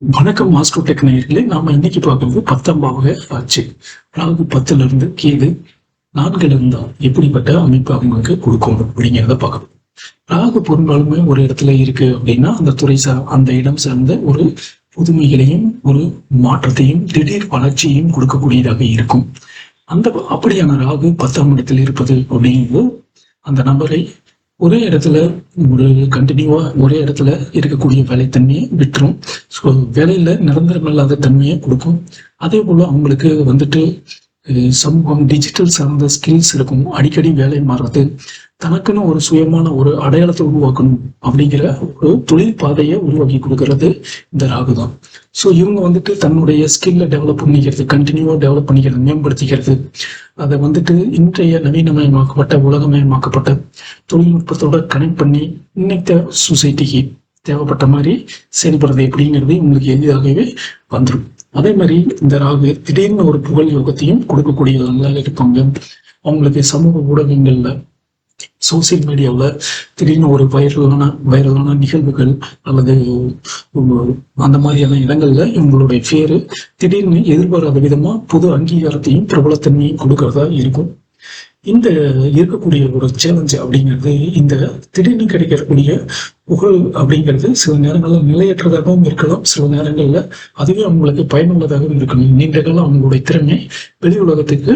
வணக்கம் master tech நேயர்களே. நாம இன்னைக்கு பார்க்கறது 10ஆம் பாவக ஆட்சி. ராகு 10ல இருந்து கேது 4ல இருந்தா எப்படிப்பட்ட அமைப்பு அவங்களுக்கு கொடுக்கும் அப்படிங்கிறத பார்க்கணும். ராகு பெரும்பாலுமே ஒரு இடத்துல இருக்கு அப்படின்னா அந்த அந்த இடம் சார்ந்த ஒரு புதுமைகளையும் ஒரு மாற்றத்தையும் திடீர் வளர்ச்சியையும் கொடுக்கக்கூடியதாக இருக்கும். அந்த அப்படியான ராகு 10ஆம் இடத்தில் இருப்பது அப்படிங்கிறது அந்த நபரை ஒரே இடத்துல ஒரு கண்டினியூவா ஒரே இடத்துல இருக்கக்கூடிய வேலைத்தன்மையை விட்டுரும். ஸோ வேலையில நிரந்தரம் இல்லாத தன்மையை கொடுக்கும். அதே போல அவங்களுக்கு வந்துட்டு சமூகம் டிஜிட்டல் சார்ந்த ஸ்கில்ஸ் இருக்கும். அடிக்கடி வேலை மாறுறது, தனக்குன்னு ஒரு சுயமான ஒரு அடையாளத்தை உருவாக்கணும் அப்படிங்கிற ஒரு தொழில் பாதையை உருவாக்கி கொடுக்கறது இந்த ராகு தான். ஸோ இவங்க வந்துட்டு தன்னுடைய ஸ்கில்லை டெவலப் பண்ணிக்கிறது, கண்டினியூவா டெவலப் பண்ணிக்கிறது, மேம்படுத்திக்கிறது, அதை வந்துட்டு இன்றைய நவீனமயமாக்கப்பட்ட உலகமயமாக்கப்பட்ட தொழில்நுட்பத்தோட கனெக்ட் பண்ணி இன்னைக்கு சொசைட்டிக்கு தேவைப்பட்ட மாதிரி செயல்படுறது எப்படிங்கிறது உங்களுக்கு எளிதாகவே வந்துடும். அதே மாதிரி இந்த ராகு திடீர்னு ஒரு புகழ் யோகத்தையும் கொடுக்கக்கூடியவர்களாக இருப்பாங்க. அவங்களுக்கு சமூக ஊடகங்கள்ல சோசியல் மீடியாவில் திடீர்னு ஒரு வைரலான நிகழ்வுகள் அல்லது அந்த மாதிரியான இடங்கள்ல இவங்களுடைய பேரு திடீர்னு எதிர்பாராத விதமா புது அங்கீகாரத்தையும் பிரபலத்தன்மையும் கொடுக்கறதா இருக்கும். இந்த இருக்கக்கூடிய ஒரு சேலஞ்சு அப்படிங்கிறது, இந்த திடீர்னு கிடைக்கக்கூடிய புகழ் அப்படிங்கிறது சில நேரங்கள்ல நிலையற்றதாகவும் இருக்கலாம், சில நேரங்கள்ல அதுவே அவங்களுக்கு பயனுள்ளதாகவும் இருக்கணும். நீண்ட காலம் அவங்களுடைய திறமை வெளி உலகத்துக்கு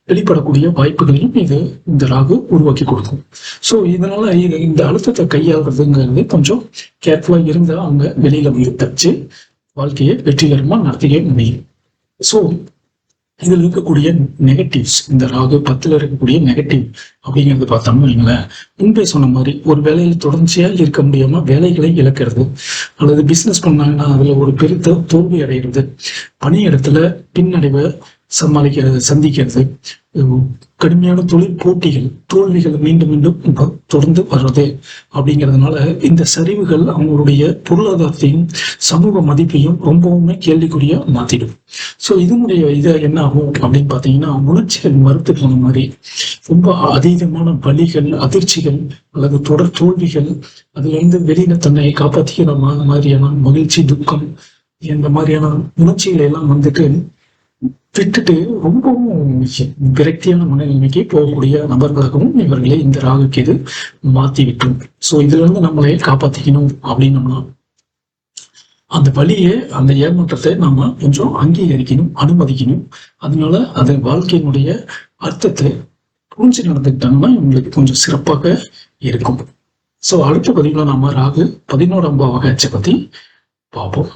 வெளிப்படக்கூடிய வாய்ப்புகளையும் இது இந்த ராகு உருவாக்கி கொடுக்கும். ஸோ இதனால இந்த அழுத்தத்தை கையாளுறதுங்கிறது கொஞ்சம் கேர்ஃபுல்லா இருந்தா அவங்க வெளியில தச்சு வாழ்க்கையை வெற்றிகரமா நடத்திக்க முடியும். ஸோ இதில் இருக்கக்கூடிய நெகட்டிவ்ஸ், இந்த ராகு 10ல இருக்கக்கூடிய நெகட்டிவ் அப்படிங்கிறது பார்த்தோம்னா வைங்களேன், முன்பே சொன்ன மாதிரி ஒரு வேலையில தொடர்ச்சியா இருக்க முடியாம வேலைகளை இழக்கிறது, அல்லது பிசினஸ் பண்ணாங்கன்னா அதுல ஒரு பெருத்த தோல்வி அடைகிறது, பணியிடத்துல பின்னடைவை சந்திக்கிறது, கடுமையான தொழில் போட்டிகள், தோல்விகள் மீண்டும் மீண்டும் தொடர்ந்து வர்றது அப்படிங்கிறதுனால இந்த சரிவுகள் அவங்களுடைய பொருளாதாரத்தையும் சமூக மதிப்பையும் ரொம்பவுமே கேள்விக்குறியா மாத்திடும். ஸோ இதனுடைய இதை என்ன ஆகும் அப்படின்னு பார்த்தீங்கன்னா, உணர்ச்சிகள் மறுத்து போன மாதிரி ரொம்ப அதீதமான வலிகள், அதிர்ச்சிகள் அல்லது தொடர் தோல்விகள், அதுல இருந்து வெளியில தன்னை காப்பாற்றிக்கிற மாதிரியான மகிழ்ச்சி, துக்கம், இந்த மாதிரியான உணர்ச்சிகளை எல்லாம் வந்துட்டு விட்டுட்டு ரொம்பவும் விரக்தியான மனநிலைமைக்கு போகக்கூடிய நபர்களாகவும் இவர்களை இந்த ராகுக்கு இது மாத்தி விட்டோம். ஸோ இதுல இருந்து நம்மளை காப்பாத்திக்கணும் அப்படின்னோம்னா அந்த வழியை, அந்த ஏமாற்றத்தை நாம கொஞ்சம் அங்கீகரிக்கணும், அனுமதிக்கணும். அதனால அது வாழ்க்கையினுடைய அர்த்தத்தை புரிஞ்சு நடந்துக்கிட்டாங்கன்னா இவங்களுக்கு கொஞ்சம் சிறப்பாக இருக்கும். ஸோ அடுத்த பதிவுல நாம ராகு 11ஆம் பாவக பத்தி பார்ப்போம்.